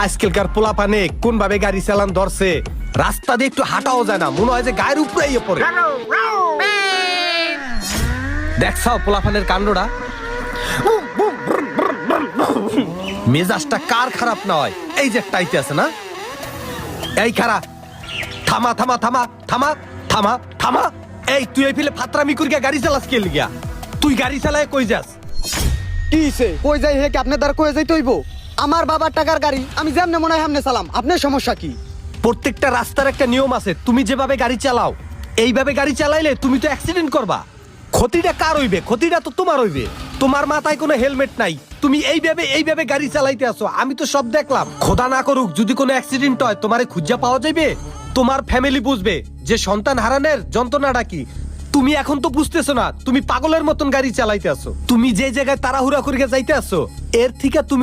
আজকালকার পোলাপানে কোন ভাবে গাড়ি চালান ধরছে, রাস্তা দিয়ে একটু হাঁটাও যায় না, মনে হয় যে গায়ের উপরে পড়ে। দেখছাও পোলাপানের কাণ্ডটা, মেজাজটা কার খারাপ না হয়? এই যে টাইতে আছে না, এই খারাপ। থামা থামা থামা থামা থামা থামা। এই তুই এই ফেলে ফাতরামি করিয়া গাড়ি চালাস কে লিগা? তুই গাড়ি চালায় কই যাস? কি হইছে? কই যাই হে কি আপনার দ্বারা কই যাইতে হইব? আমার বাবার টাকার গাড়ি, আমি যেমনে মনে হয় সামনে চালাম। আপনার সমস্যা কি? প্রত্যেকটা রাস্তার একটা নিয়ম আছে, তুমি যেভাবে গাড়ি চালাও এইভাবে গাড়ি চালাইলে তুমি তো অ্যাক্সিডেন্ট করবা। ক্ষতিটা কার হইবে? ক্ষতিটা তো তোমার হইবে। তোমার মাথায় কোনো হেলমেট নাই, তুমি এইভাবে গাড়ি চালাইতে আসো। আমি তো সব দেখলাম। খোদা না করুক যদি কোনো অ্যাক্সিডেন্ট হয়, তোমারে খুঁজা পাওয়া যাবে, তোমার ফ্যামিলি বুঝবে যে সন্তান হারানোর যন্ত্রণাটা কি। তুমি এখন তো বুঝতেছো না, তুমি পাগলের মতন গাড়ি চালাইতে আসো। তুমি যে জায়গায় তাড়াহুড়া করিয়া যাইতে আসো, এর থেকে তুমি